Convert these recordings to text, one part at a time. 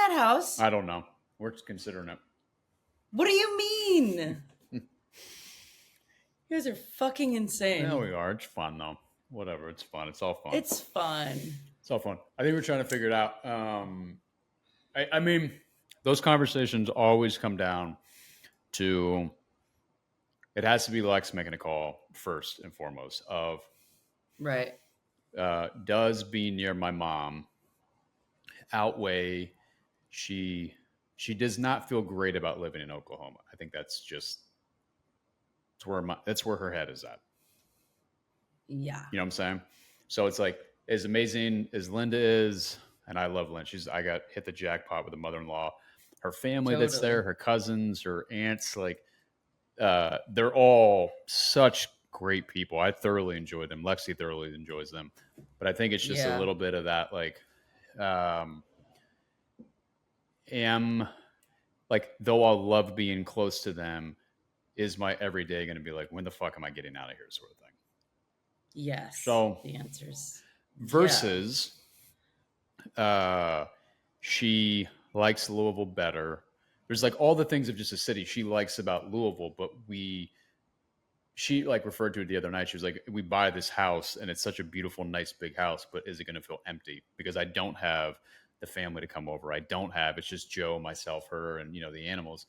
that house. I don't know. We're considering it. What do you mean? You guys are fucking insane. Yeah, we are. It's fun though. Whatever. It's fun. It's all fun. It's fun. It's all fun. I think we're trying to figure it out. I mean, those conversations always come down to it has to be Lex making a call first and foremost of Right. Does being near my mom outweigh she does not feel great about living in Oklahoma. I think that's just that's where her head is at. Yeah. You know what I'm saying? So it's like as amazing as Linda is, and I love Linda. I got hit the jackpot with a mother-in-law. Her family that's there, her cousins, her aunts, like they're all such great people. I thoroughly enjoy them. Lexi thoroughly enjoys them. But I think it's just a little bit of that like though I'll love being close to them, is my everyday going to be like, when the fuck am I getting out of here, sort of thing. Yes. So the answers versus she likes Louisville better. There's like all the things of just a city she likes about Louisville, but she like referred to it the other night. She was like, we buy this house and it's such a beautiful, nice big house, but is it going to feel empty? Because I don't have the family to come over. It's just Joe, myself, her, and the animals.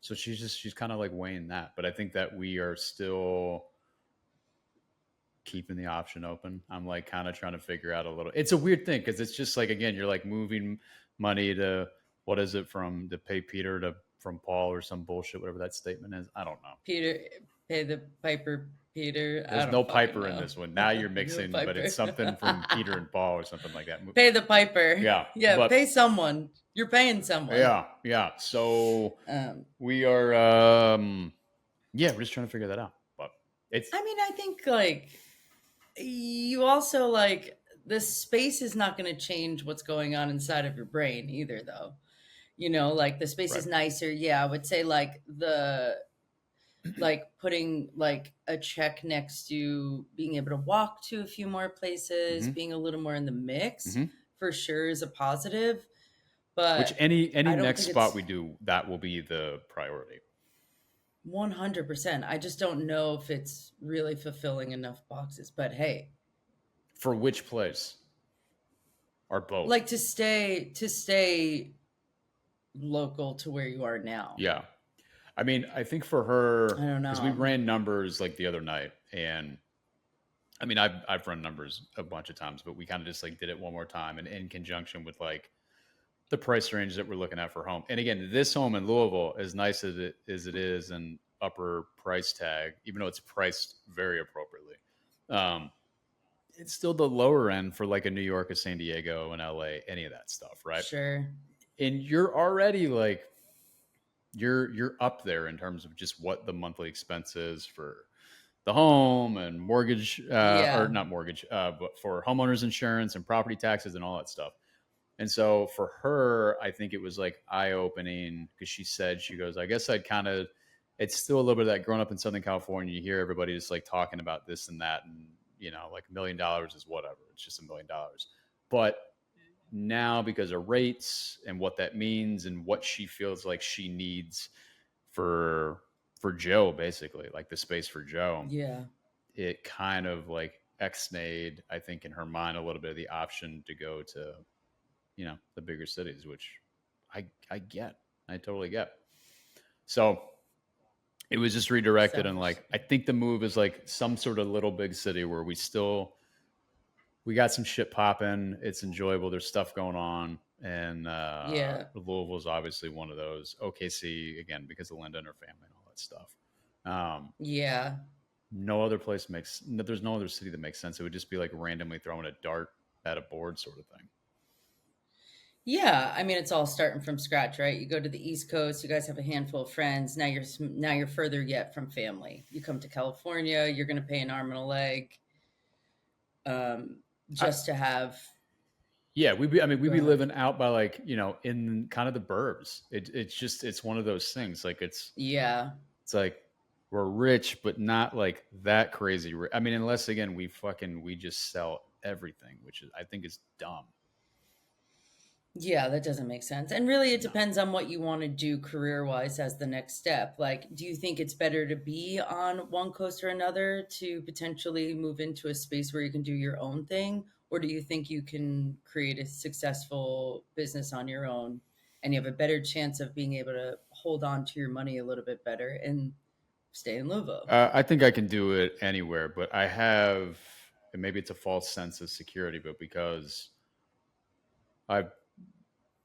So she's kind of like weighing that, but I think that we are still keeping the option open. I'm like kind of trying to figure out a little. It's a weird thing because it's just like, again, you're like moving money to what is it to pay Peter from Paul or some bullshit, whatever that statement is. I don't know. Peter, pay the piper, Peter. There's no Piper in this one. Now you're mixing, but it's something from Peter and Paul or something like that. Pay the piper. Yeah. Yeah. Pay someone. You're paying someone. Yeah. Yeah. So we are, we're just trying to figure that out. But I think like you also like the space is not going to change what's going on inside of your brain either, though. Like the space is nicer. Yeah. I would say like putting like a check next to being able to walk to a few more places, being a little more in the mix for sure is a positive. But which any next spot we do, that will be the priority. 100%. I just don't know if it's really fulfilling enough boxes, but hey. For which place? Or both? Like to stay local to where you are now. Yeah. I mean, I think for her, I don't know. Because we ran numbers like the other night, and I mean, I've run numbers a bunch of times, but we kind of just like did it one more time, and in conjunction with like the price range that we're looking at for home. And again, this home in Louisville, as nice as it is, an upper price tag, even though it's priced very appropriately, it's still the lower end for like a New York, a San Diego, and LA, any of that stuff, right? Sure. And you're already like, you're up there in terms of just what the monthly expense is for the home and mortgage, or not mortgage, but for homeowners insurance and property taxes and all that stuff. And so for her, I think it was like eye-opening because she goes, I guess it's still a little bit of that growing up in Southern California. You hear everybody just like talking about this and that. And, like $1 million is whatever. It's just $1 million. But now because of rates and what that means and what she feels like she needs for Joe, basically like the space for Joe. Yeah. It kind of like ex-nayed, I think in her mind, a little bit of the option to go to, the bigger cities, which I totally get. So it was just redirected. And like, I think the move is like some sort of little big city where we got some shit popping. It's enjoyable. There's stuff going on. And Louisville is obviously one of those. OKC, again, because of Linda and her family and all that stuff. No other place there's no other city that makes sense. It would just be like randomly throwing a dart at a board sort of thing. Yeah, I mean, it's all starting from scratch, right? You go to the East Coast, you guys have a handful of friends. Now you're further yet from family. You come to California, you're going to pay an arm and a leg, just to have. Yeah, we'd be living out by like, in kind of the burbs. It's one of those things. Like it's like we're rich, but not like that crazy. I mean, unless again we just sell everything, which I think is dumb. Yeah, that doesn't make sense. And really, it No. depends on what you want to do career wise as the next step. Like, do you think it's better to be on one coast or another to potentially move into a space where you can do your own thing? Or do you think you can create a successful business on your own and you have a better chance of being able to hold on to your money a little bit better and stay in Louisville? I think I can do it anywhere, but I have, and maybe it's a false sense of security, but because I've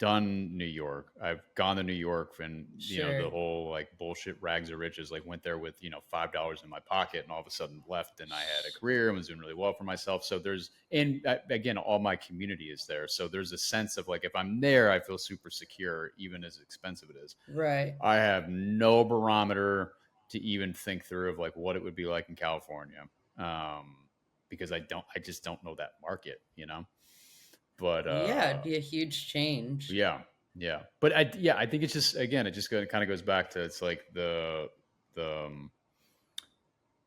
done New York. I've gone to New York and, the Sure. whole like bullshit rags of riches, like went there with, $5 in my pocket and all of a sudden left and I had a career and was doing really well for myself. So and again, all my community is there. So there's a sense of like, if I'm there, I feel super secure, even as expensive it is. Right. I have no barometer to even think through of like what it would be like in California. Because I just don't know that market. But, Yeah, it'd be a huge change. yeah, yeah, but I think it's just again, it just kind of goes back to it's like the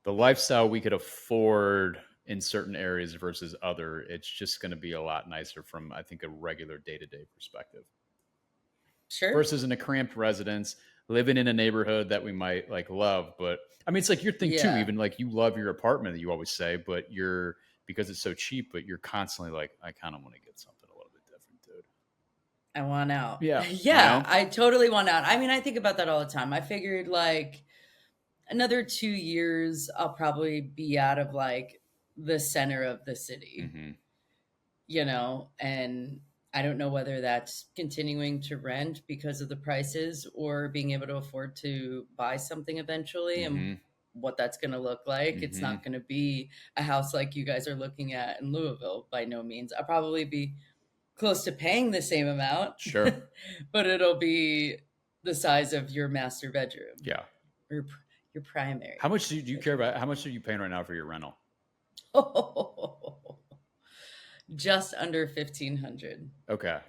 the lifestyle we could afford in certain areas versus other. It's just going to be a lot nicer from I think a regular day to day perspective Sure. versus in a cramped residence living in a neighborhood that we might like love. But I mean, it's like your thing too. Yeah. Even like you love your apartment that you always say, but you're because it's so cheap, but you're constantly like, I kind of want to get something a little bit different, dude. I want out. Yeah, Yeah, I totally want out. I mean, I think about that all the time. I figured like another 2 years, I'll probably be out of like the center of the city, hmm and I don't know whether that's continuing to rent because of the prices or being able to afford to buy something eventually and hmm what that's going to look like. It's hmm not going to be a house like you guys are looking at in Louisville by no means. I'll probably be close to paying the same amount, Sure. but it'll be the size of your master bedroom Yeah. or your How primary much do you care bedroom. about? How much are you paying right now for your rental? Just under 1,500. Okay.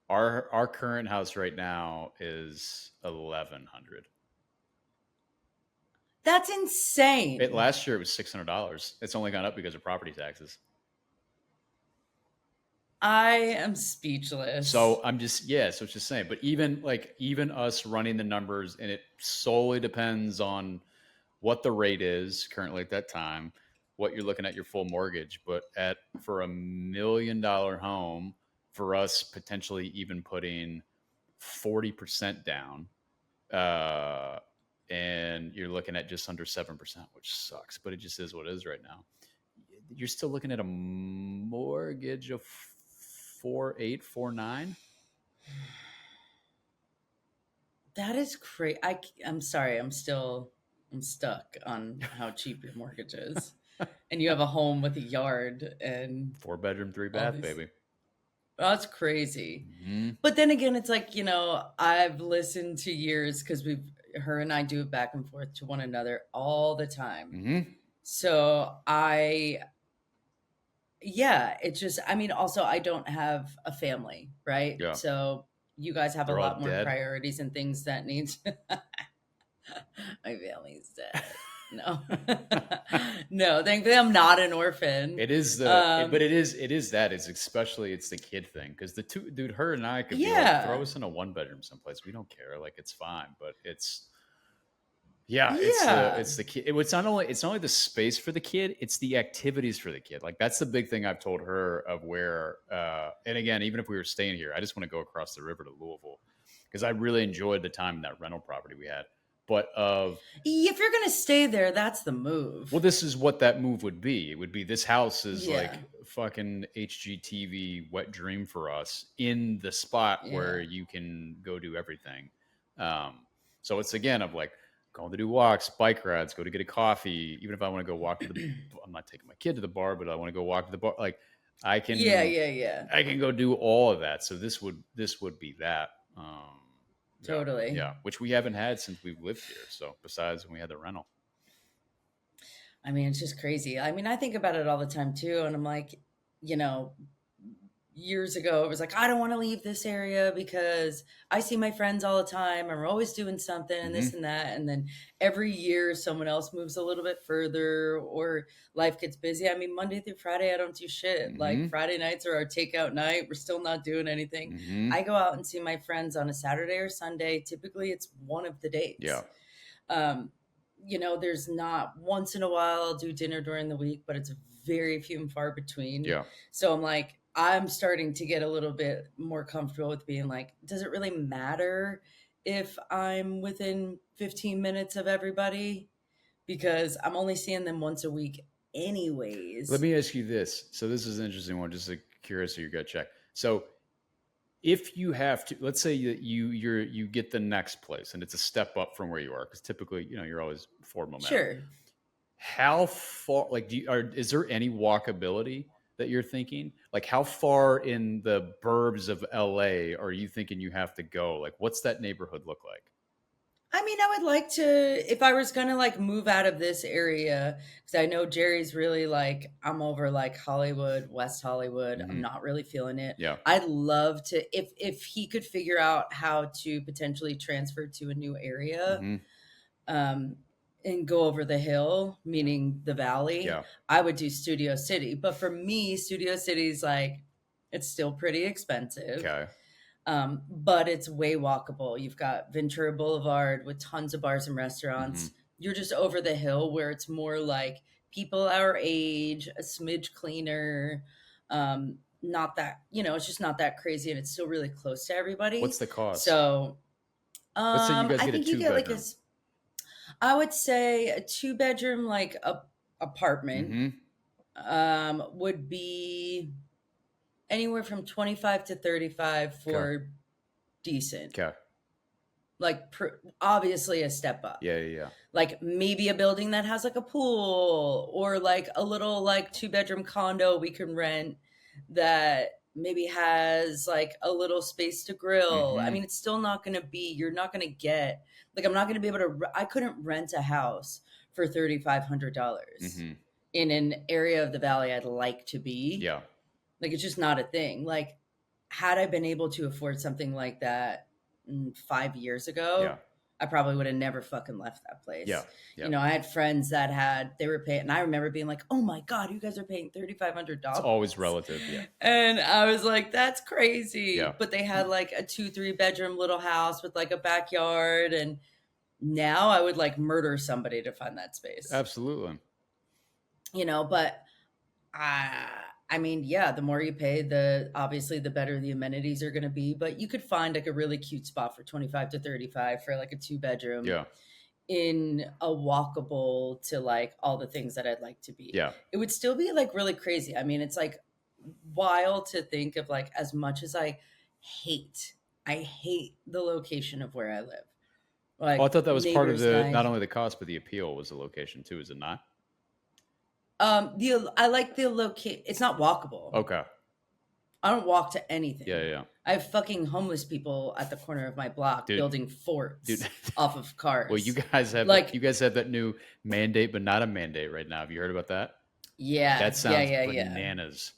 Our current house right now is 1,100. That's It insane. last year it was $600. It's only gone up because of property taxes. I am speechless. So I'm just so it's just saying. But even us running the numbers, and it solely depends on what the rate is currently at that time, what you're looking at your full mortgage. But at for $1 million home, for us potentially even putting 40% down, uh, and you're looking at just under 7%, which sucks, but it just is what it is right now. You're still looking at a mortgage of 4.8, 4.9. That is crazy. I'm sorry. I'm stuck on how cheap your mortgage is. And you have a home with a yard and 4 bedroom, three all bath, these. baby. Oh, that's crazy. Mm-hmm. But then again, it's like, I've listened to years because her and I do it back and forth to one another all the time. Mm-hmm. So yeah, it's just, I mean, also, I don't have a family, right? Yeah. So you guys have a They're all lot more dead. priorities and things that needs. My family's dead. No, no, thankfully I'm not an orphan. It is but Um, it is that it's especially it's the kid thing because the two dude her and I could be like throw yeah, us in a 1 bedroom someplace, we don't care, like it's fine, but it's yeah, the kid. It's not only the space for the kid, it's the activities for the kid. Like that's the big thing I've told her of where. And again, even if we were staying here, I just want to go across the river to Louisville because I really enjoyed the time in that rental property we had. But if you're gonna stay there, that's the well, move. this is what that move would be. It would be this house is Yeah, like fucking HGTV wet dream for us in the spot where yeah, you can go do everything. Um, so it's again of like going to do walks, bike rides, go to get a coffee. Even if I want to go walk to the, I'm not taking my kid to the bar, but I want to go walk to the bar. Like I yeah, can, yeah, yeah, I can go do all of that. So this would be that. Yeah, totally. yeah, which we haven't had since we've lived here. So besides when we had the rental. I mean, it's just crazy. I mean, I think about it all the time too, and I'm like, you know, years ago, it was like, I don't want to leave this area because I see my friends all the time and we're always doing something and this and that. And then every year someone else moves a little bit further or life gets busy. I mean, Monday through Friday, I don't do shit. Like Friday nights are our takeout night. We're still not doing anything. I go out and see my friends on a Saturday or Sunday. Typically it's one of the dates. Yeah. There's not once in a while I'll do dinner during the week, but it's very few and far between. Yeah. So I'm starting to get a little bit more comfortable with being like, does it really matter if I'm within 15 minutes of everybody? Because I'm only seeing them once a week anyways. Let me ask you this. So this is an interesting one, just curious of your gut check. So if you have to, let's say that you get the next place and it's a step up from where you are, because typically, you're always forward momentum. Sure. How far, like, is there any walkability that you're thinking? Like, how far in the burbs of LA are you thinking you have to go? Like, what's that neighborhood look like? I mean, I would like to, if I was gonna like move out of this area, because I know Jerry's really like, I'm over like Hollywood, West Hollywood. I'm not really feeling it. Yeah. I'd love to, if he could figure out how to potentially transfer to a new area, and go over the hill, meaning the valley. Yeah. I would do Studio City. But for me, Studio City's like, it's still pretty expensive. Okay. But it's way walkable. You've got Ventura Boulevard with tons of bars and restaurants. You're just over the hill where it's more like people our age, a smidge cleaner. Not that, it's just not that crazy and it's still really close to everybody. What's the cost? So, let's say you guys I get think a 2-bedroom. like I would say a 2-bedroom like apartment would be anywhere from 25 to 35 for decent. Okay. Like obviously a step up. Yeah. Like maybe a building that has like a pool or like a little like 2-bedroom condo we can rent that maybe has like a little space to grill. I mean, it's still not going to be, you're not going to get, like, I'm not going to be able to, I couldn't rent a house for $3,500 in an area of the valley I'd like to be. Yeah. Like, it's just not a thing. Like, had I been able to afford something like that 5 years ago, I probably would have never fucking left that place. Yeah. I had friends that they were paying, and I remember being like, oh my God, you guys are paying $3,500. It's always relative. Yeah. And I was like, that's crazy. Yeah. But they had like a 2-3 bedroom little house with like a backyard. And now I would like murder somebody to find that space. Absolutely. But I mean, yeah, the more you pay, obviously the better the amenities are going to be, but you could find like a really cute spot for 25 to 35 for like a 2-bedroom in a walkable to like all the things that I'd like to be. Yeah. It would still be like really crazy. I mean, it's like wild to think of like, as much as I hate the location of where I live. Like, I thought that was part of not only the cost, but the appeal was the location too. Is it not? I like the location. It's not walkable. Okay. I don't walk to anything. Yeah. I have fucking homeless people at the corner of my block building forts off of cars. Well, you guys have that new mandate, but not a mandate right now. Have you heard about that? Yeah. That sounds bananas.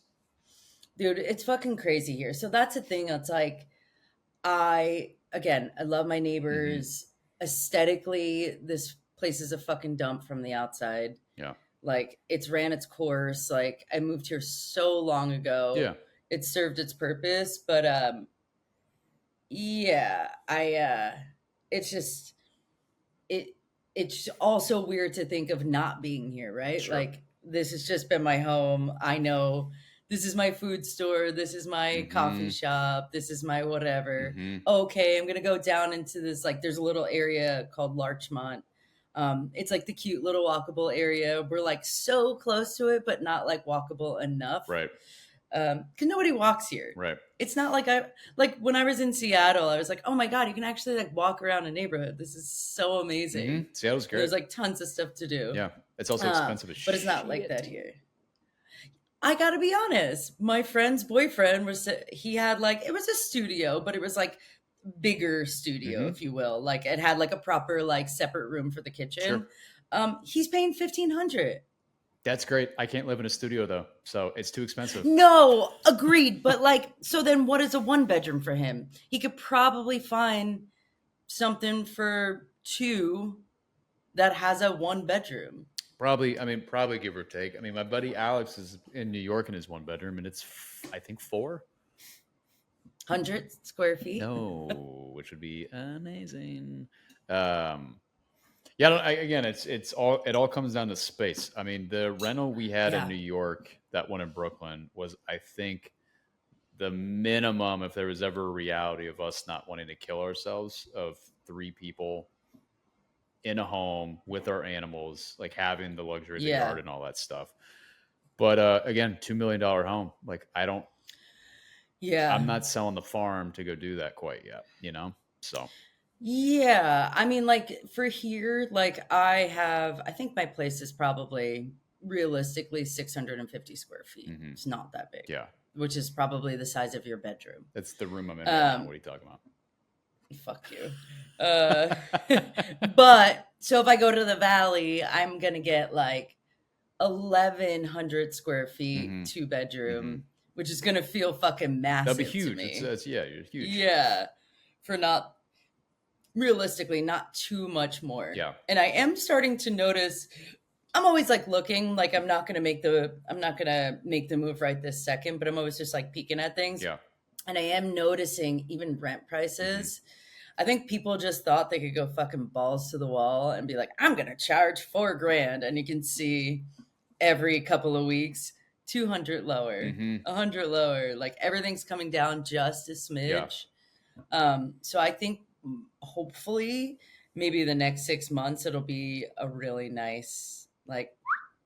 Dude, it's fucking crazy here. So that's the thing. It's like, I love my neighbors. Aesthetically, this place is a fucking dump from the outside. Yeah. Like, it's ran its course. Like, I moved here so long ago. Yeah. It served its purpose, but it's just it's also weird to think of not being here, right? Sure. Like, this has just been my home. I know this is my food store, this is my coffee shop, this is my whatever. Okay, I'm gonna go down into this, like, there's a little area called Larchmont. It's like the cute little walkable area. We're like so close to it, but not like walkable enough. Right. Because nobody walks here. Right. It's not like when I was in Seattle, I was like, oh my God, you can actually like walk around a neighborhood. This is so amazing. Seattle's great. There's like tons of stuff to do. Yeah. It's also expensive as shit. But it's not like that here. I gotta be honest. My friend's boyfriend he had like, it was a studio, but it was like bigger studio, if you will. Like, it had like a proper like separate room for the kitchen. Sure. He's paying $1,500. That's great. I can't live in a studio though, so it's too expensive. No, agreed. But like, so then what is a one bedroom for him? He could probably find something for two that has a one bedroom. Probably, I mean, probably give or take. I mean, my buddy Alex is in New York in his one bedroom, and it's I think 4. 100 square feet? No, which would be amazing. Um, yeah, again, it all comes down to space. I mean, the rental we had in Yeah. New York, that one in Brooklyn, was I think the minimum if there was ever a reality of us not wanting to kill ourselves of 3 people in a home with our animals, like having the luxury of the Yeah. yard and all that stuff. But again, $2 million home. Like I'm Yeah. not selling the farm to go do that quite yet, you know? So Yeah. I mean, like for here, like I think my place is probably realistically 650 square feet. mhm. It's not that big, Yeah. which is probably the size of your bedroom. That's the room I'm in right now. What Um, are you talking about? Fuck you. Uh, but so if I go to the valley, I'm gonna get like 1,100 square feet, hmm 2 bedroom, hmm which is gonna feel fucking That'll be massive to huge. me. Yeah, you're huge. Yeah, for not realistically not too much more. Yeah. And I am starting to notice. I'm always like looking, like I'm not gonna make the move right this second, but I'm always just like peeking at things. Yeah. And I am noticing even rent prices. I think people just thought they could go fucking balls to the wall and be like, I'm gonna charge $4,000, and you can see every couple of weeks 200 lower, hmm 100 lower. Like everything's coming down just a Yeah. smidge. So I think hopefully maybe the next 6 months it'll be a really nice like.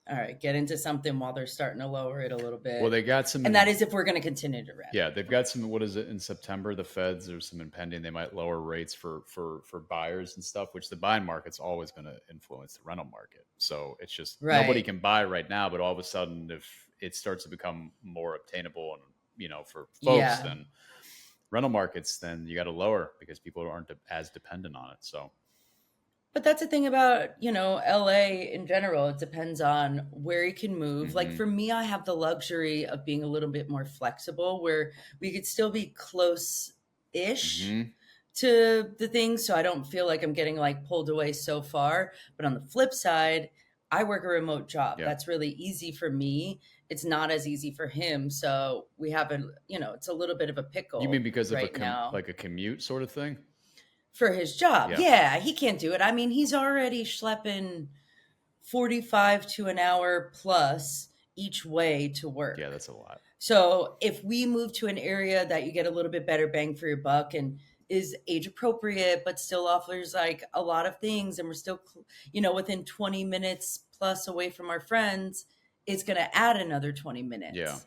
All right, get into something while they're starting to lower it a little bit. Well, they got some, and that is if we're going to continue to rent. yeah, they've got some. What is it in September? The Feds, there's some impending. They might lower rates for buyers and stuff, which the buying market's always going to influence the rental market. So it's just nobody Right. can buy right now, but all of a sudden, if it starts to become more obtainable and for folks, Yeah. then rental markets, then you got to lower because people aren't as dependent on it. So But that's the thing about, LA in general. It depends on where you can move. Like mhm. for me, I have the luxury of being a little bit more flexible where we could still be close-ish Mhm. to the things so I don't feel like I'm getting like pulled away so far. But on the flip side, I work a remote job. Yeah. That's really easy for me. It's not as easy for him. So we have it's a little bit of a pickle You mean because of right now. like a commute sort of thing? For his job. Yeah. Yeah, he can't do it. I mean, he's already schlepping 45 to an hour plus each way to work. Yeah, that's a lot. So if we move to an area that you get a little bit better bang for your buck and is age appropriate, but still offers like a lot of things, and we're still, within 20 minutes plus away from our friends, it's going to add another 20 minutes Yeah.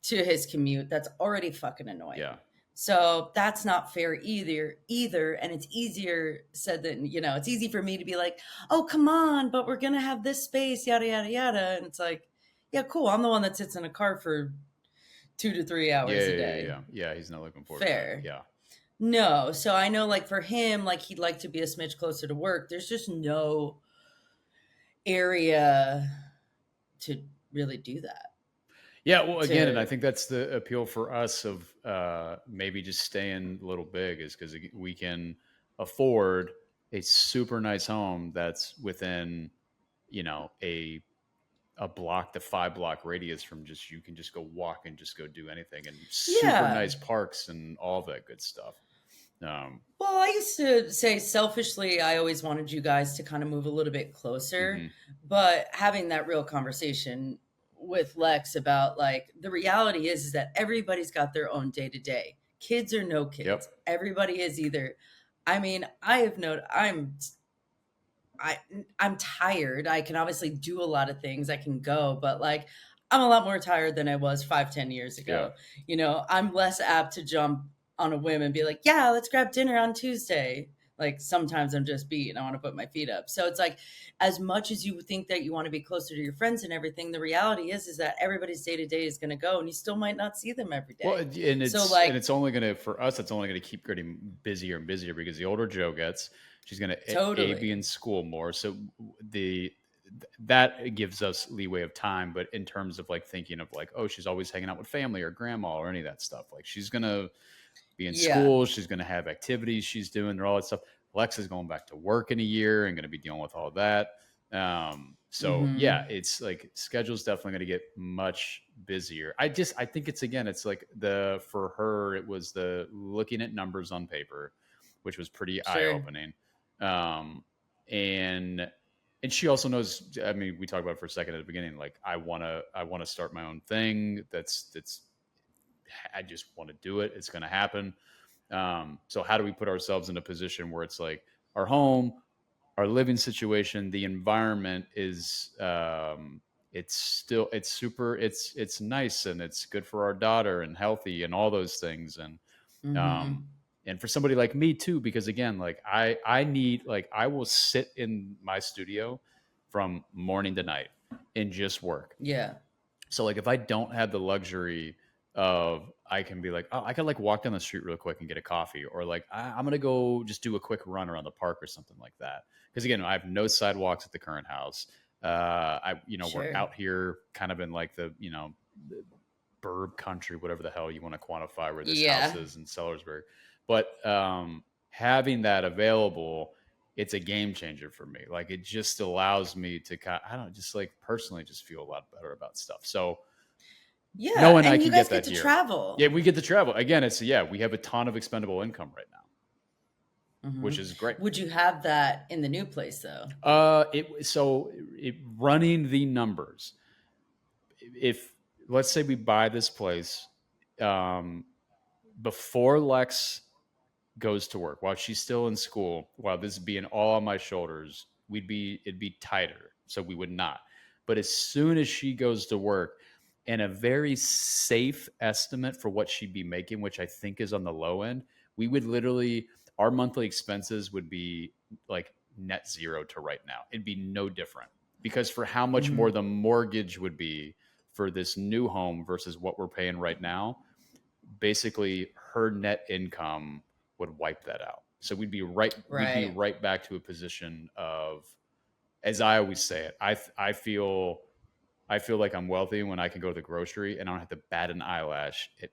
to his commute. That's already fucking annoying. Yeah. So that's not fair either. And it's easier said than, it's easy for me to be like, oh, come on, but we're going to have this space, yada, yada, yada. And it's like, yeah, cool. I'm the one that sits in a car for 2 to 3 hours a day. Yeah, he's not looking forward Fair. to that. Yeah. No. So I know like for him, like he'd like to be a smidge closer to work. There's just no area to really do that. Yeah, well, again, and I think that's the appeal for us of maybe just staying a little big is because we can afford a super nice home that's within, a block to 5 block radius from you can just go walk and just go do anything and super nice parks and all that good stuff. Well, I used to say selfishly, I always wanted you guys to kind of move a little bit closer, but having that real conversation with Lex about like the reality is that everybody's got their own day to day. Kids or no kids, Yep. Everybody is either. I mean, I have noted I'm tired. I can obviously do a lot of things. I can go, but like I'm a lot more tired than I was 5-10 years ago. I'm less apt to jump on a whim and be like, yeah, let's grab dinner on Tuesday. Like sometimes I'm just beat and I want to put my feet up. So it's like, as much as you think that you want to be closer to your friends and everything, the reality is that everybody's day to day is going to go, and you still might not see them every day. Well, and it's only going to, for us, it's only going to keep getting busier and busier because the older Joe gets, she's going to A, be in school more. So that gives us leeway of time. But in terms of like thinking of like, oh, she's always hanging out with family or grandma or any of that stuff, like she's gonna be in Yeah. school, she's gonna have activities she's doing, or all that stuff. Alexa's going back to work in a year and going to be dealing with all that. So yeah, Mhm. it's like schedule's definitely going to get much busier. I think it's again, it's like for her, it was the looking at numbers on paper, which was pretty eye Sure. opening. Um, and she also knows. I mean, we talked about it for a second at the beginning. Like, I want to start my own thing. I just want to do it. It's going to happen. So how do we put ourselves in a position where it's like our home, our living situation, the environment is, it's nice and it's good for our daughter and healthy and all those things. Um, Mhm. and for somebody like me too, because again, like I need, like, I will sit in my studio from morning to night and just work. Yeah. So like if I don't have the luxury of, I can be like, oh, I could like walk down the street real quick and get a coffee, or like I'm gonna go just do a quick run around the park or something like that. Because again, I have no sidewalks at the current house. We're Sure. out here kind of in like the burb country, whatever the hell you want to quantify where this house Yeah. is in Sellersburg. But having that available, it's a game changer for me. Like it just allows me to I don't know, just like personally just feel a lot better about stuff. So Yeah, knowing I and you can guys get get that to here. Yeah, travel. we get to travel. Again, we have a ton of expendable income right now, which Mhm. is great. Would you have that in the new place though? Running the numbers, if let's say we buy this place, um, before Lex goes to work, while she's still in school, while this is being all on my shoulders, it'd be tighter. So we would not. But as soon as she goes to work, and a very safe estimate for what she'd be making, which I think is on the low end, we would literally, our monthly expenses would be like net zero to right now. It'd be no different because for how much more Mhm. the mortgage would be for this new home versus what we're paying right now, basically her net income would wipe that out. So we'd be Right. right back to a position of, as I always say it, I feel like I'm wealthy when I can go to the grocery and I don't have to bat an eyelash at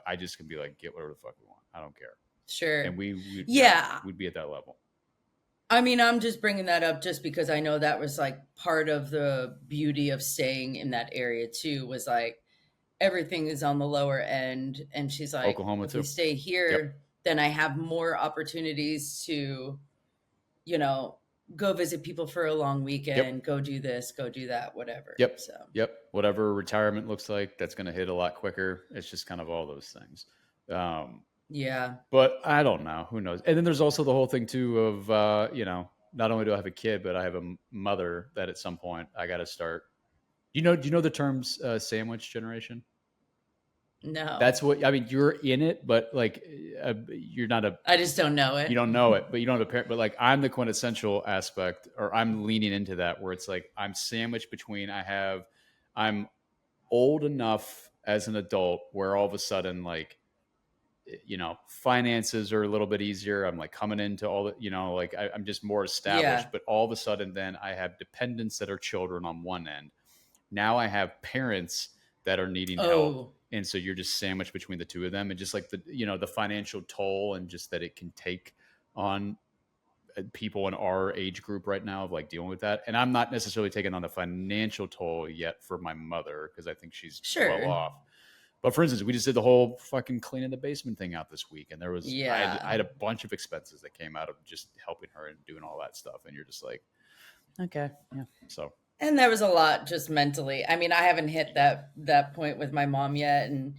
I just can be like, get whatever the fuck we want. I don't care. And Sure. yeah, Yeah. we'd be at that level. I mean, I'm just bringing that up just because I know that was like part of the beauty of staying in that area too, was like everything is on the lower end. And she's like, Oklahoma if we too. stay Yep. here, then I have more opportunities to, you know, go visit people for a long Yep. weekend, go do this, go do that, whatever. Yep. So, Yep. Whatever retirement looks like, that's going to hit a lot quicker. It's just kind of all those things. Um, yeah. But I don't know. Who knows? And then there's also the whole thing too of not only do I have a kid, but I have a mother that at some point I got to start. Do you know the terms sandwich generation? No, That's what I mean. You're in it, but like you're not a I just don't know you it. don't know it, but you don't have a parent. But like I'm the quintessential aspect, or I'm leaning into that where it's like I'm sandwiched between. I'm old enough as an adult where all of a sudden like finances are a little bit easier. I'm like coming into all the, like I'm just more established, Yeah. but all of a sudden then I have dependents that are children on one end. Now I have parents that are needing help. Oh, And so you're just sandwiched between the two of them, and just like the financial toll and just that it can take on people in our age group right now of like dealing with that. And I'm not necessarily taking on the financial toll yet for my mother because I think she's well sure. off. But for instance, we just did the whole fucking cleaning the basement thing out this week, and I Yeah. had a bunch of expenses that came out of just helping her and doing all that stuff, and you're just like, okay, yeah. So And there was a lot just mentally. I mean, I haven't hit that point with my mom yet, and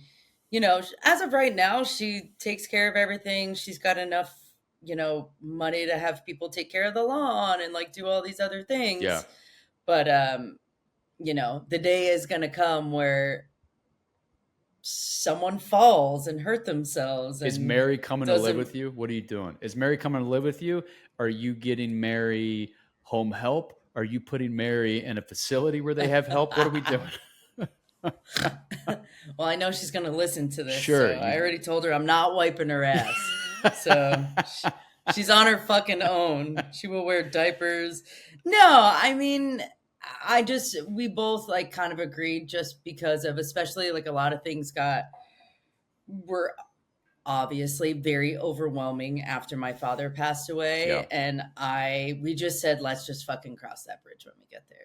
as of right now, she takes care of everything. She's got enough, money to have people take care of the lawn and like do all these other yeah, things. But the day is going to come where someone falls and hurt themselves is and Mary coming to live doesn't. with you? What are you doing? Is Mary coming to live with you? Are you getting Mary home help? Are you putting Mary in a facility where they have help? What are we doing? Well, I know she's going to listen to this, so Sure, I you. already told her I'm not wiping her ass. So she's on her fucking own. She will wear diapers. No, I mean, we both like kind of agreed just because of, especially like a lot of things were obviously very overwhelming after my father passed away. Yeah. And we just said, let's just fucking cross that bridge when we get there.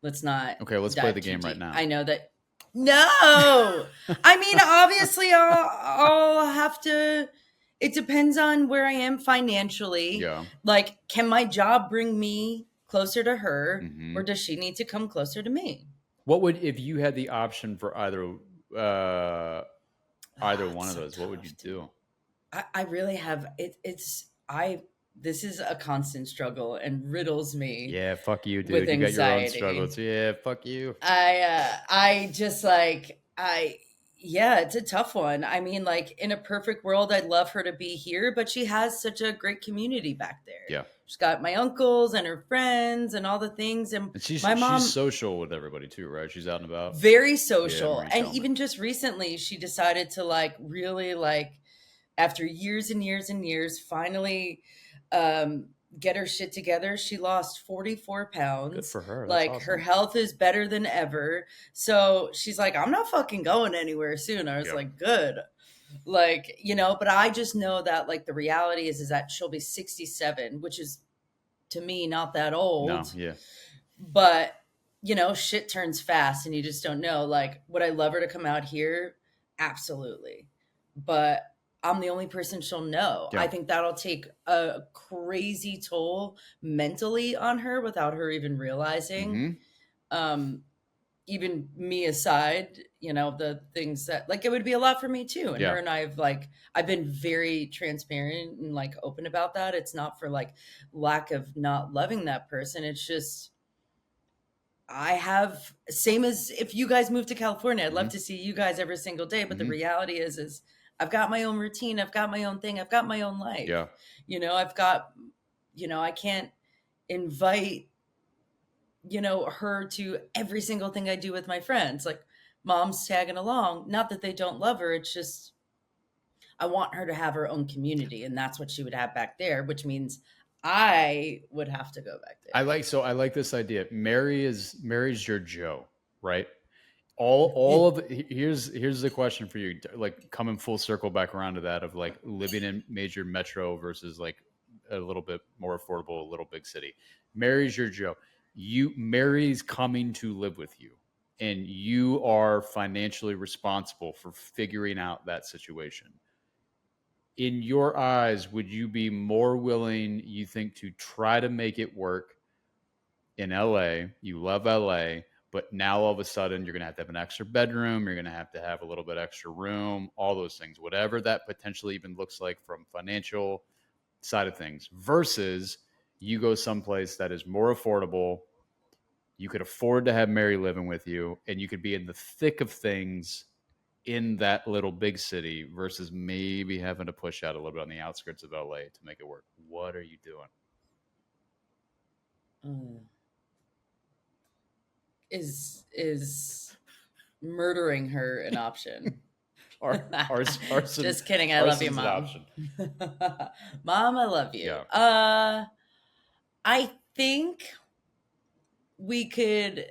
Let's not Okay, let's play dive the too game right deep. now. I know that. No, I mean, obviously I'll have to, it depends on where I am financially. Yeah. Like, can my job bring me closer to her, Mm-hmm. or does she need to come closer to me? What would, if you had the option for either one of So those, what would you tough, dude. do? I really have this is a constant struggle and riddles me Yeah, fuck you, with dude. You got your own anxiety. struggles. Yeah, fuck you. I just like yeah, it's a tough one. I mean, like in a perfect world, I'd love her to be here, but she has such a great community back there. Yeah. She's got my uncles and her friends and all the things. And And my she's mom, social with everybody too, right? She's out and about. very Yeah, social. Marie And tell me. even just recently, she decided to like really like, after years and years and years, finally get her shit together. She lost 44 pounds. Good for her. That's like awesome. her health is better than ever. So she's like, I'm not fucking going anywhere soon. I was Yep. like, good. Like, you know, but I just know that like the reality is that she'll be 67, which is to me not that old. No, yeah. But, you know, shit turns fast and you just don't know. Like, would I love her to come out here? Absolutely. But I'm the only person she'll know. Yeah. I think that'll take a crazy toll mentally on her without her even realizing. Mm-hmm. Even me aside, you know, the things that like it would be a lot for me too. And Yeah. her and I've been very transparent and like open about that. It's not for like lack of not loving that person. It's just I have, same as if you guys moved to California, I'd love Mhm. to see you guys every single day. But the Mhm. reality is I've got my own routine. I've got my own thing. I've got my own life. Yeah. You know, I've got, you know, I can't invite, you know, her to every single thing I do with my friends. Like mom's tagging along. Not that they don't love her. It's just, I want her to have her own community. And that's what she would have back there, which means I would have to go back there. I like this idea. Mary's your Joe, right? All of here's the question for you, like coming full circle back around to that of like living in major metro versus like a little bit more affordable, a little big city. Mary's your Joe. Mary's coming to live with you, and you are financially responsible for figuring out that situation. In your eyes, would you be more willing, you think, to try to make it work in LA? You love LA, but now all of a sudden you're going to have an extra bedroom. You're going to have a little bit extra room, all those things, whatever that potentially even looks like from financial side of things, versus you go someplace that is more affordable. You could afford to have Mary living with you, and you could be in the thick of things in that little big city versus maybe having to push out a little bit on the outskirts of LA to make it work. What are you doing? Is murdering her an option? Arson, just kidding. I love you, Mom. Mom, I love you. Yeah. I think we could.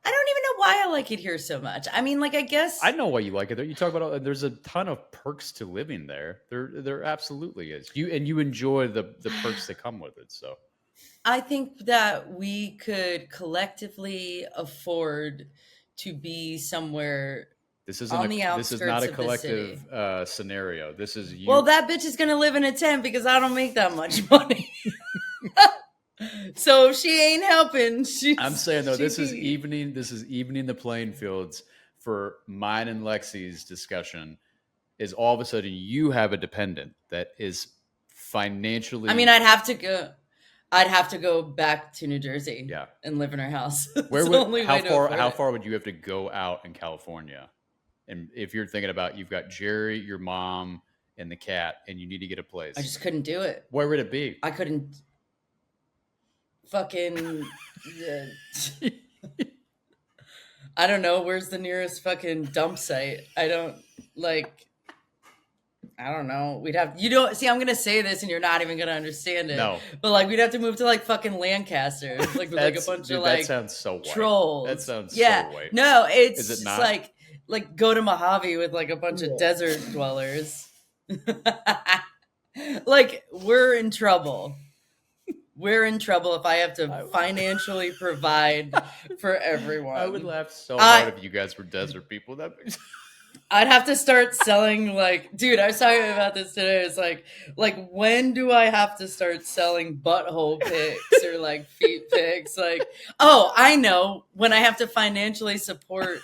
I don't even know why I like it here so much. I mean, like, I guess I know why you like it. You talk about there's a ton of perks to living there. There absolutely is. You enjoy the perks that come with it. So I think that we could collectively afford to be somewhere this isn't on the this is not outskirts a of the city. collective scenario. This is you. Well, that bitch is gonna live in a tent because I don't make that much money. So she ain't helping. I'm saying though, this is evening the playing fields for mine and Lexi's discussion. Is all of a sudden you have a dependent that is financially. I mean, I'd have to go back to New Jersey, Yeah, and live in her house. How far would you have to go out in California? And if you're thinking about, you've got Jerry, your mom, and the cat, and you need to get a place, I just couldn't do it. Where would it be? I couldn't. Fucking. I don't know. Where's the nearest fucking dump site? I don't like. I don't know. We'd have you don't see. I'm gonna say this, and you're not even gonna understand it. No, but like we'd have to move to like fucking Lancaster, like with like a bunch of that like sounds so white. trolls. That sounds yeah. so white. No, it's Is it just not? like go to Mojave with like a bunch of desert dwellers. like we're in trouble. We're in trouble if I have to financially provide for everyone. I would laugh so hard if you guys were desert people. I'd have to start selling like, dude, I was talking about this today. It's like when do I have to start selling butthole pics or like feet pics? Like, oh, I know when I have to financially support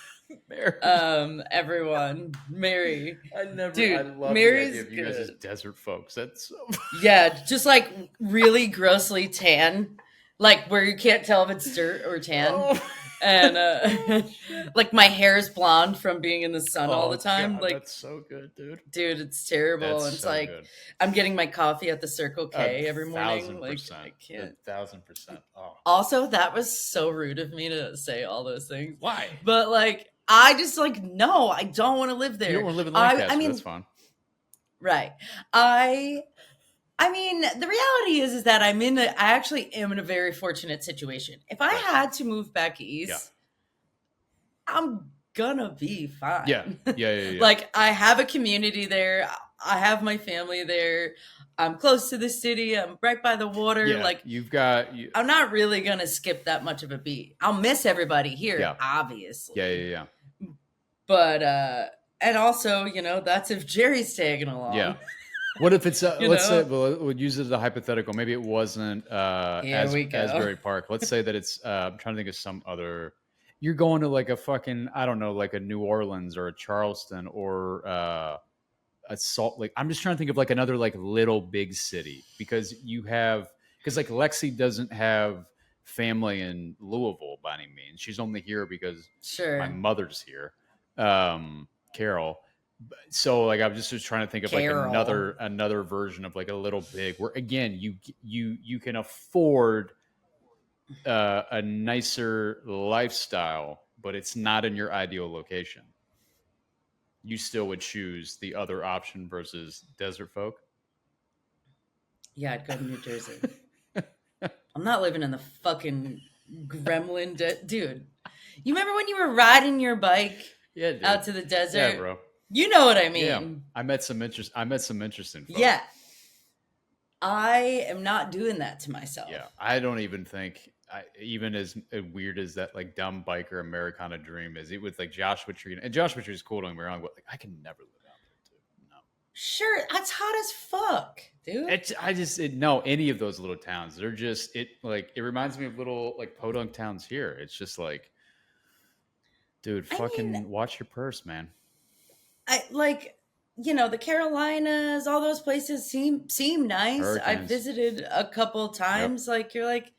everyone. Mary. I love Mary's the idea of you guys as desert folks. That's so yeah, just like really grossly tan, like where you can't tell if it's dirt or tan. Oh. And like my hair's blonde from being in the sun all the time. God, like that's so good, dude. It's terrible. It's so like good. I'm getting my coffee at the Circle K every morning. Like I can't. 1,000%. Oh. Also, that was so rude of me to say all those things. Why? But like, I just like no, I don't want to live there. You don't want to live in Lancaster. I mean, that's fine. Right. I mean, the reality is that I actually am in a very fortunate situation. If I had to move back east, I'm gonna be fine. Yeah. Like I have a community there. I have my family there. I'm close to the city. I'm right by the water. Yeah, like I'm not really gonna skip that much of a beat. I'll miss everybody here, obviously. Yeah. But and also, that's if Jerry's tagging along. Yeah. What if it's let's say we'll use it as a hypothetical. Maybe it wasn't Asbury Park. Let's say that it's I'm trying to think of some other. You're going to like a fucking I don't know, like a New Orleans or a Charleston or a Salt Lake. I'm just trying to think of like another like little big city because like Lexi doesn't have family in Louisville by any means. She's only here because my mother's here, Carol. So like I was just trying to think of like another version of like a little big where again you can afford a nicer lifestyle, but it's not in your ideal location. You still would choose the other option versus desert folk? Yeah, I'd go to New Jersey. I'm not living in the fucking gremlin dude. You remember when you were riding your bike out to the desert? Yeah, bro. You know what I mean. Yeah. I met some interesting folks. Yeah. I am not doing that to myself. Yeah. I don't even think even as weird as that like dumb biker Americana dream is, it was like Joshua Tree. And Joshua Tree is cool, don't get me wrong, but like I can never live out there too. No. Sure, that's hot as fuck, dude. Any of those little towns. They're just it reminds me of little like podunk towns here. It's just like, dude, watch your purse, man. The Carolinas, all those places seem nice. Hurricanes. I've visited a couple times. Yep. Like you're like,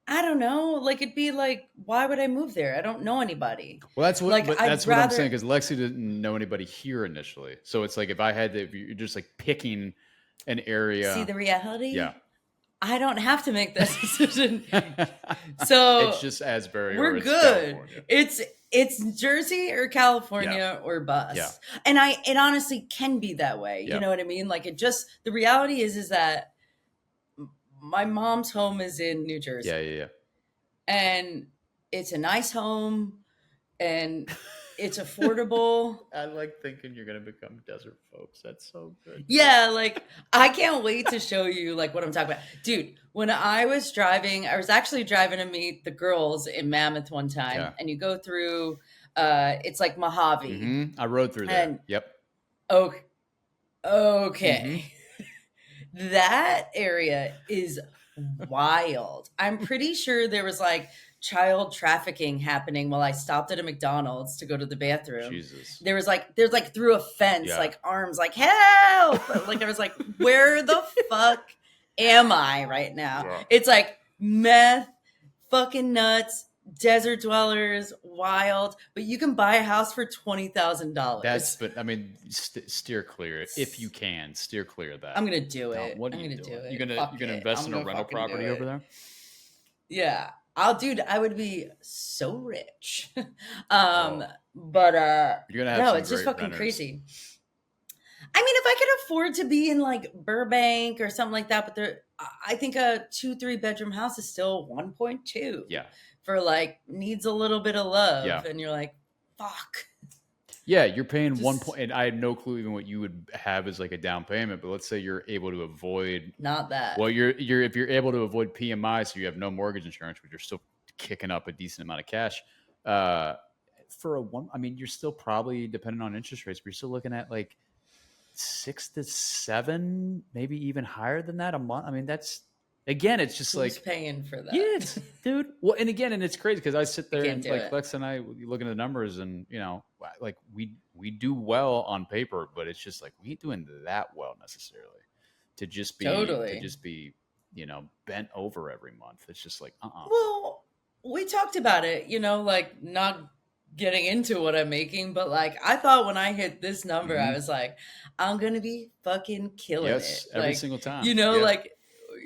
I don't know. Like it'd be like, why would I move there? I don't know anybody. Well, that's what I'm saying because Lexi didn't know anybody here initially. So it's like if you're just like picking an area. See the reality? Yeah. I don't have to make that decision. So it's just Asbury. We're good. It's Jersey or California or bust. Yeah. And it honestly can be that way. Yeah. You know what I mean? Like the reality is that my mom's home is in New Jersey. Yeah. And it's a nice home and it's affordable. I like thinking you're going to become desert folks. That's so good. Yeah, like I can't wait to show you like what I'm talking about. Dude, when I was actually driving to meet the girls in Mammoth one time and you go through it's like Mojave. Mm-hmm. I rode through there. Yep. Okay. Mm-hmm. That area is wild. I'm pretty sure there was like child trafficking happening while I stopped at a McDonald's to go to the bathroom. Jesus. There's like through a fence, like arms like help. Like I was like, where the fuck am I right now? Yeah. It's like meth, fucking nuts, desert dwellers, wild, but you can buy a house for $20,000. Steer clear if you can. Steer clear of that. I'm gonna do it. What are you doing? You're gonna invest in a rental property over there? Yeah. I would be so rich. But you're gonna have it's just fucking renters. crazy. I mean, if I could afford to be in like Burbank or something like that, but I think a 2-3 bedroom house is still 1.2 Yeah. for like needs a little bit of love. Yeah. And you're like, fuck. Yeah, you're paying Just and I had no clue even what you would have as like a down payment, but let's say you're able to avoid, not that. well, if you're able to avoid PMI, so you have no mortgage insurance, but you're still kicking up a decent amount of cash, for a one, I mean, you're still probably depending on interest rates, but you're still looking at like 6 to 7, maybe even higher than that a month. I mean, that's, again, it's just Who's like, paying for that? yeah, dude. Well, and again, and it's crazy because I sit there can't and do like it. Lex and I looking at the numbers, and you know, like we do well on paper, but it's just like we ain't doing that well necessarily to just be, you know, bent over every month. It's just like Well, we talked about it, you know, like not getting into what I'm making, but like I thought when I hit this number, I was like, I'm gonna be fucking killing yes, it. every Like, single time. you know, Yeah. like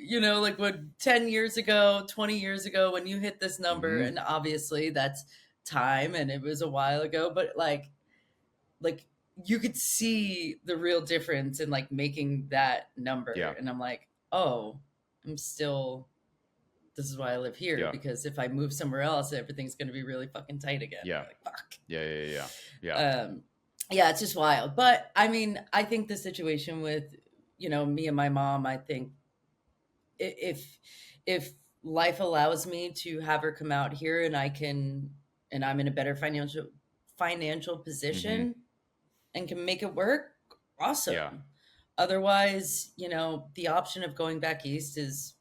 you know, like when 10 years ago, 20 years ago, when you hit this number, and obviously that's time and it was a while ago, but like you could see the real difference in like making that number. Yeah. And I'm like, oh, I'm still, this is why I live here, Yeah. because if I move somewhere else, everything's going to be really fucking tight again. Yeah. Like, fuck. Yeah. Yeah, it's just wild. But I mean, I think the situation with, you know, me and my mom, I think if life allows me to have her come out here and and I'm in a better financial position and can make it work, awesome. Yeah. Otherwise, you know, the option of going back east is,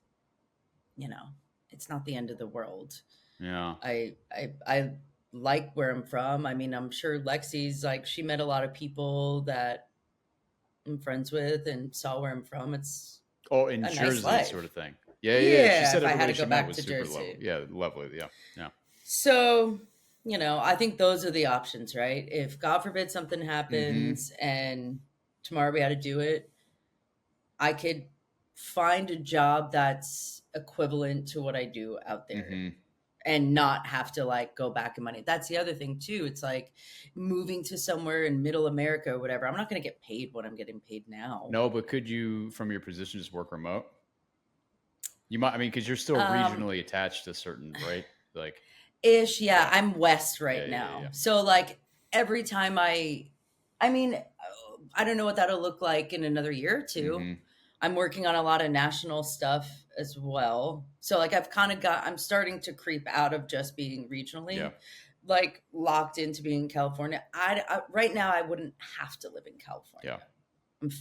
you know, it's not the end of the world. Yeah. I like where I'm from. I mean, I'm sure Lexi's like, she met a lot of people that I'm friends with and saw where I'm from. It's in a Jersey nice life. sort of thing. Yeah. She said If I had everybody to go she met back was to super Jersey. Yeah, lovely. Yeah. So, you know, I think those are the options, right? If God forbid something happens and tomorrow we had to do it, I could find a job that's equivalent to what I do out there and not have to like go back in money. That's the other thing too. It's like moving to somewhere in middle America or whatever. I'm not going to get paid what I'm getting paid now. No, but could you, from your position, just work remote? You might, I mean, because you're still regionally attached to certain, right? Like ish. Yeah. I'm west right now. Yeah. So like every time I mean, I don't know what that'll look like in another year or two. I'm working on a lot of national stuff as well. So like I'm starting to creep out of just being regionally like locked into being in California. Right now I wouldn't have to live in California.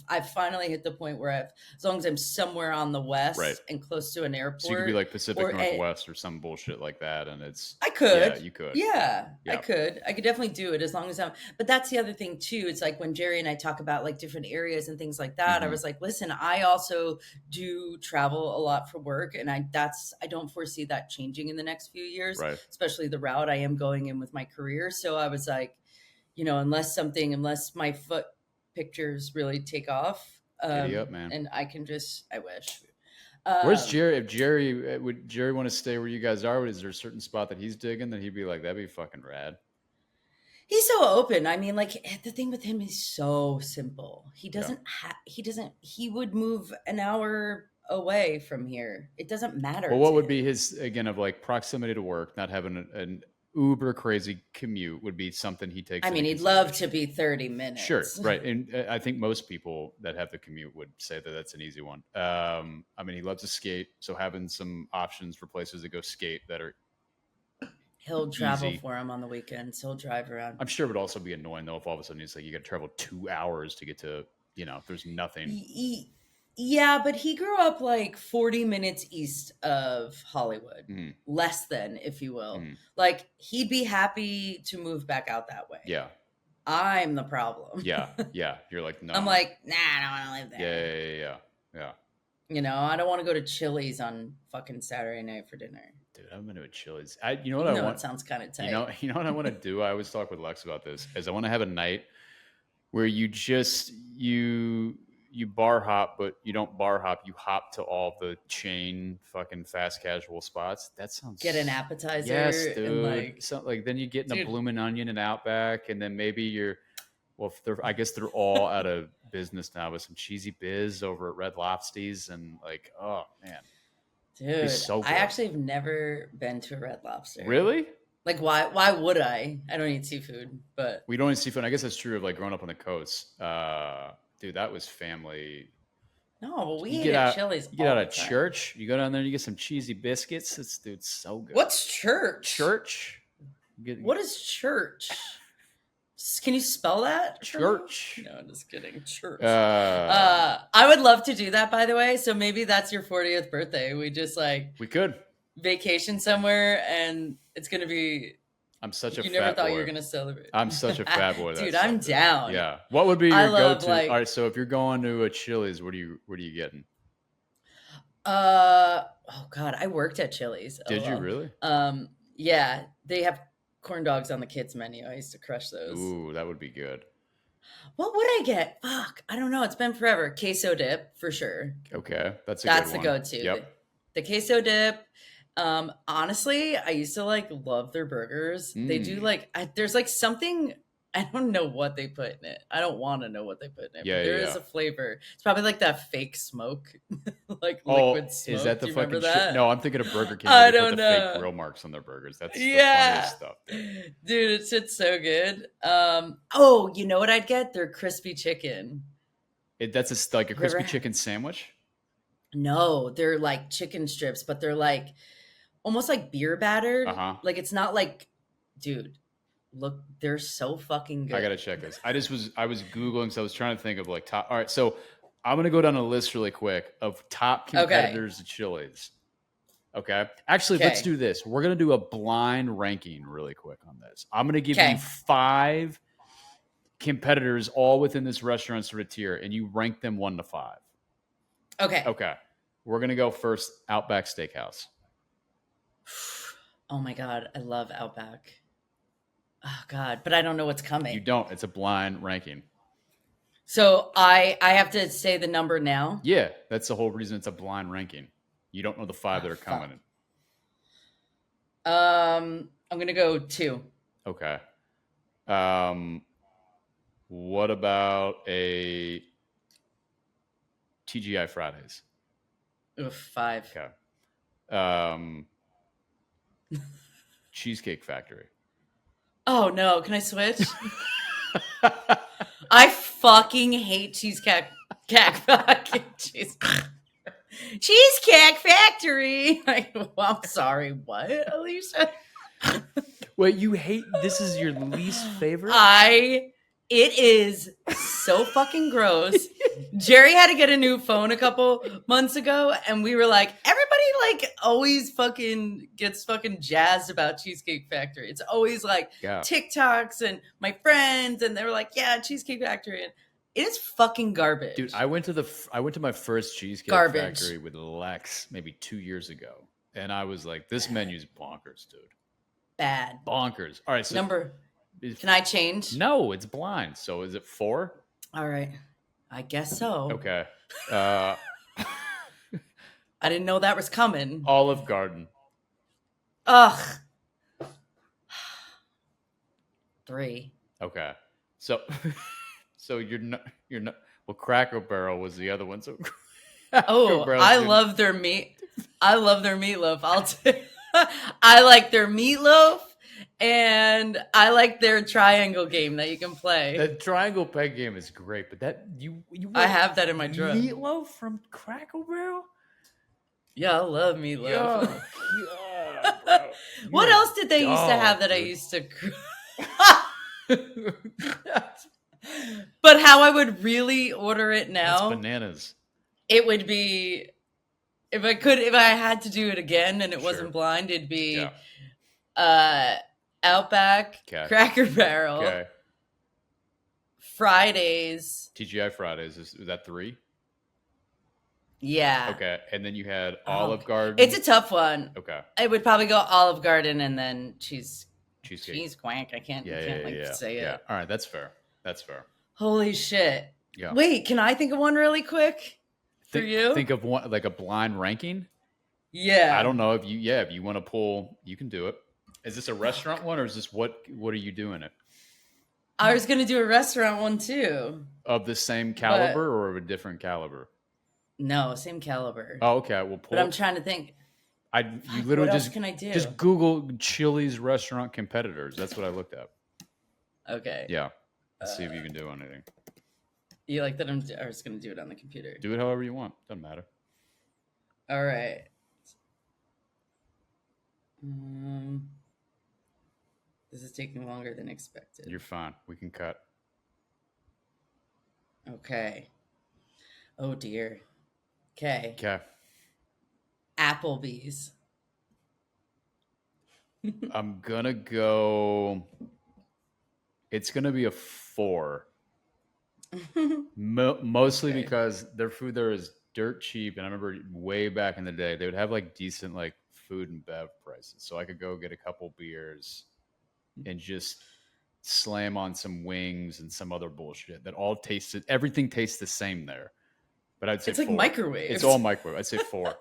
I've finally hit the point where as long as I'm somewhere on the west and close to an airport. So you could be like Pacific Northwest or some bullshit like that. And I could. Yeah, you could. Yeah, I could. I could definitely do it as long as but that's the other thing too. It's like when Jerry and I talk about like different areas and things like that, I was like, listen, I also do travel a lot for work. And I don't foresee that changing in the next few years, especially the route I am going in with my career. So I was like, you know, unless my foot pictures really take off, Giddy up, man. and I can just, I wish. Where's Jerry? If Jerry would Jerry want to stay where you guys are? Is there a certain spot that he's digging that he'd be like, that'd be fucking rad? He's so open. I mean, like the thing with him is so simple. He doesn't he would move an hour away from here. It doesn't matter. Well, what would be his, again, of like proximity to work, not having an uber crazy commute would be something he takes. I mean, he'd love to be 30 minutes. Sure. Right. And I think most people that have the commute would say that that's an easy one. I mean, he loves to skate. So having some options for places to go skate that are, he'll travel for him on the weekends. He'll drive around. I'm sure it would also be annoying though, if all of a sudden it's like, you got to travel 2 hours to get to, you know, if there's nothing. Yeah, but he grew up like 40 minutes east of Hollywood, less than, if you will. Like, he'd be happy to move back out that way. Yeah. I'm the problem. Yeah. You're like, no. I'm like, nah, I don't want to live there. Yeah. You know, I don't want to go to Chili's on fucking Saturday night for dinner. Dude, I'm into a Chili's. You know what I want? It sounds kind of tight. You know what I want to do? I always talk with Lex about this, is I want to have a night where you just, you bar hop, but you don't bar hop. You hop to all the chain fucking fast casual spots. That sounds. Get an appetizer. Yes, dude. And like then you get in a Bloomin' Onion and Outback, and then maybe I guess they're all out of business now with some cheesy biz over at Red Lobster's, and like, oh man, Dude, it's so I good. actually have never been to a Red Lobster. Really? Like, why would I? I don't eat seafood, but we don't eat seafood. I guess that's true of like growing up on the coast. Dude, that was family. no, but we You ate get at out, Chili's you get all out the of time. church. You go down there, and you get some cheesy biscuits. It's dude, so good. What's church? Church. What is church? Can you spell that? Church. No, I'm just kidding. Church. I would love to do that, by the way. So maybe that's your 40th birthday. We just like we could vacation somewhere, and it's gonna be. I'm such a You fat never thought boy. you were gonna celebrate. I'm such a fat boy. Dude, I'm down. Yeah. What would be I your love, go-to? like- All right. So if you're going to a Chili's, what are you getting? Oh God, I worked at Chili's. Did you really? Yeah, they have corn dogs on the kids menu. I used to crush those. Ooh, that would be good. What would I get? Fuck, I don't know. It's been forever. Queso dip for sure. Okay, that's the good one. go-to. Yep. The queso dip. Honestly, I used to like love their burgers. They do like there's like something. I don't know what they put in it. I don't want to know what they put in it. Yeah, but there is a flavor. It's probably like that fake smoke, like liquid smoke. Is that the Do you fucking remember that? No, I'm thinking of Burger King. I They don't put the know. fake grill marks on their burgers. That's the Yeah. funniest stuff. Dude, it's so good. Oh, you know what I'd get? Their crispy chicken. That's like a Have you ever crispy had- chicken sandwich. No, they're like chicken strips, but they're like almost like beer battered. Uh-huh. Like it's not like, dude, look, they're so fucking good. I gotta check this. I was Googling, so I was trying to think of like top. All right, so I'm gonna go down a list really quick of top competitors at Chili's. Okay. Actually, let's do this. We're gonna do a blind ranking really quick on this. I'm gonna give you 5 competitors all within this restaurant sort of tier, and you rank them 1 to 5. Okay. We're gonna go first. Outback Steakhouse. Oh my God, I love Outback. Oh God, but I don't know what's coming. You don't. It's a blind ranking. So I have to say the number now? Yeah, that's the whole reason it's a blind ranking. You don't know the 5 that are coming. I'm going to go 2. Okay. What about a TGI Fridays? Oof, 5. Okay. Cheesecake Factory. Oh no, can I switch? I fucking hate Cheesecake Factory. I'm sorry, what, Alicia? Wait, you hate this is your least favorite? It is so fucking gross. Jerry had to get a new phone a couple months ago, and we were like, everybody like always fucking gets fucking jazzed about Cheesecake Factory. It's always like TikToks and my friends, and they were like, yeah, Cheesecake Factory, and it is fucking garbage. Dude, I went to my first Cheesecake Factory with Lex maybe 2 years ago, and I was like, this menu's bonkers, dude. Bad. Bonkers. All right, so can I change? No, it's blind. So is it 4? All right. I guess so. Okay. I didn't know that was coming. Olive Garden. Ugh. 3. Okay. So you're not well, Cracker Barrel was the other one. So I love their meat. I love their meatloaf. I like their meatloaf. And I like their triangle game that you can play. The triangle peg game is great, but that you I have that in my drawer. Meatloaf from Cracker Barrel? Yeah, I love meatloaf. Oh, God, what else did they used to have that I used to But how I would really order it now. That's bananas. It would be if I had to do it again and it wasn't blind, it'd be Outback, Cracker Barrel, Fridays. TGI Fridays. Is that 3? Yeah. Okay. And then you had Olive Garden. It's a tough one. Okay. I would probably go Olive Garden and then Cheesecake. Cheese quank. I can't say it. Yeah. All right. That's fair. Holy shit. Yeah. Wait, can I think of one really quick for you? Think of one like a blind ranking? Yeah. I don't know if you want to pull, you can do it. Is this a restaurant one or is this what are you doing it? I was gonna do a restaurant one too, Of the same but caliber or of a different caliber? no, same caliber. Oh, okay. Well, But I'm pull. trying to think. You Fuck, literally what else can I do? just Google Chili's restaurant competitors. That's what I looked at. Okay. Yeah. Let's see if you can do anything. You like that? I was gonna do it on the computer. Do it however you want. Doesn't matter. All right. Um, this is taking longer than expected. You're fine. We can cut. Okay. Oh dear. Okay. Okay. Applebee's. I'm gonna go. It's gonna be a 4. Mostly Okay. because their food there is dirt cheap, and I remember way back in the day they would have like decent like food and bev prices, so I could go get a couple beers and just slam on some wings and some other bullshit that all tasted. Everything tastes the same there, but I'd say It's like 4. It's all microwaves. microwave. I'd say 4.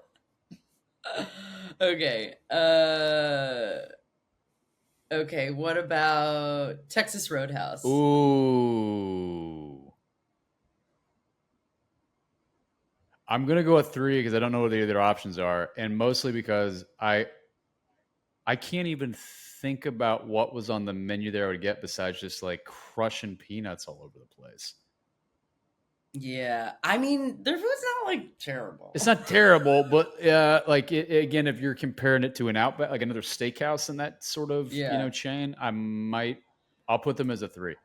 Okay. Okay. What about Texas Roadhouse? Ooh. I'm gonna go with 3 because I don't know what the other options are, and mostly because I can't even think about what was on the menu there I would get besides just like crushing peanuts all over the place. Yeah. I mean, their food's not like terrible. It's not terrible, but like again, if you're comparing it to an Outback, like another steakhouse in that sort of chain, I'll put them as a 3.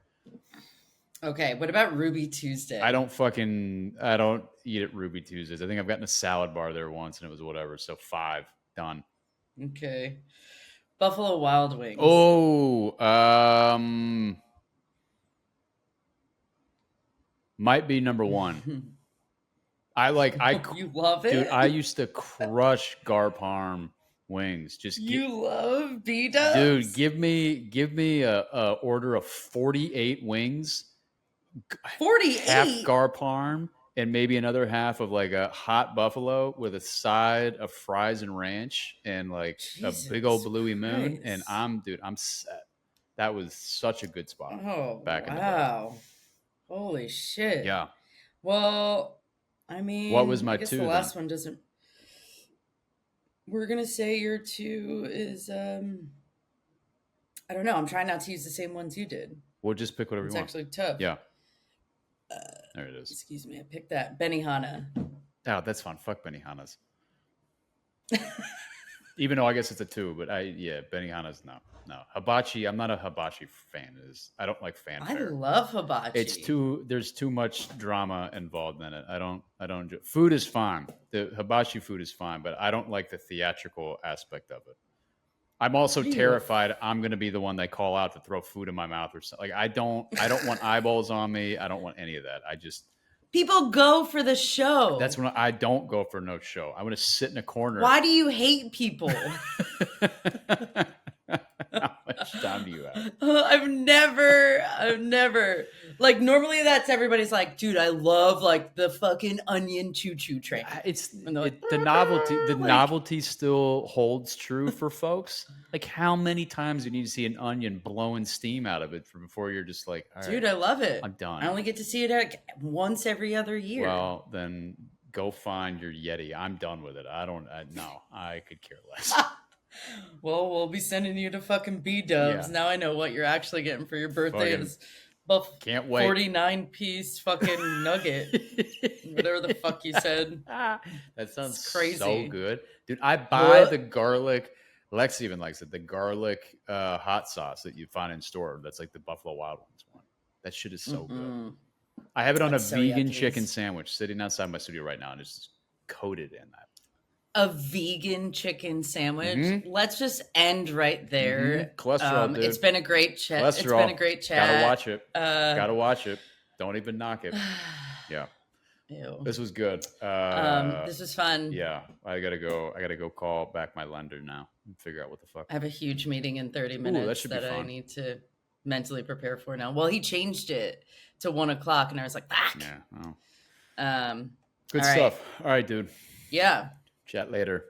Okay. What about Ruby Tuesday? I don't eat at Ruby Tuesdays. I think I've gotten a salad bar there once and it was whatever. So 5, done. Okay. Buffalo Wild Wings. Oh, might be number 1. You love it, dude. I used to crush Gar Parm wings. You love B-dubs? Dude, give me a order of 48 wings. 48? Half Gar Parm and maybe another half of like a hot buffalo with a side of fries and ranch and like Jesus a big old bluey moon. Christ. And I'm set. That was such a good spot. Oh, back in the day. wow. Holy shit. Yeah. Well, I mean, what was my I guess 2 the last then? one doesn't. We're gonna say your 2 is I don't know. I'm trying not to use the same ones you did. We'll just pick whatever It's you want. actually tough. Yeah. There it is. Excuse me. I picked that. Benihana. Oh, that's fun. Fuck Benihanas. Even though I guess it's a 2, but Benihana's no. Hibachi, I'm not a hibachi fan. I don't like fanfare. I love hibachi. There's too much drama involved in it. I don't food is fine. The hibachi food is fine, but I don't like the theatrical aspect of it. I'm also terrified I'm going to be the one they call out to throw food in my mouth or something. Like I don't want eyeballs on me. I don't want any of that. People go for the show. That's when I don't go for no show. I'm going to sit in a corner. Why do you hate people? How much time do you have? I've never. Like normally that's everybody's like, dude, I love like the fucking onion choo-choo train. The novelty. The novelty still holds true for folks. Like how many times do you need to see an onion blowing steam out of it before you're just like, all right, dude, I love it. I'm done. I only get to see it like once every other year. Well, then go find your Yeti. I'm done with it. I could care less. Well, we'll be sending you to fucking B-dubs. Yeah. Now I know what you're actually getting for your birthday is can't wait. 49-piece fucking nugget. Whatever the fuck you said. That sounds it's crazy. So good. Dude, I buy the garlic. Lex even likes it. The garlic hot sauce that you find in store. That's like the Buffalo Wild Wings one. That shit is so good. I have it on a vegan chicken sandwich sitting outside my studio right now, and it's just coated in that. A vegan chicken sandwich. Mm-hmm. Let's just end right there. Mm-hmm. Cholesterol, dude. It's been a great chat. It's been a great chat. Gotta watch it. Don't even knock it. Yeah. Ew. This was good. This was fun. Yeah. I gotta go call back my lender now and figure out what the fuck. I have a huge meeting in 30 minutes that I need to mentally prepare for now. Well, he changed it to 1:00 and I was like, fuck. Yeah. Oh. Good stuff. All right, dude. Yeah. Chat later.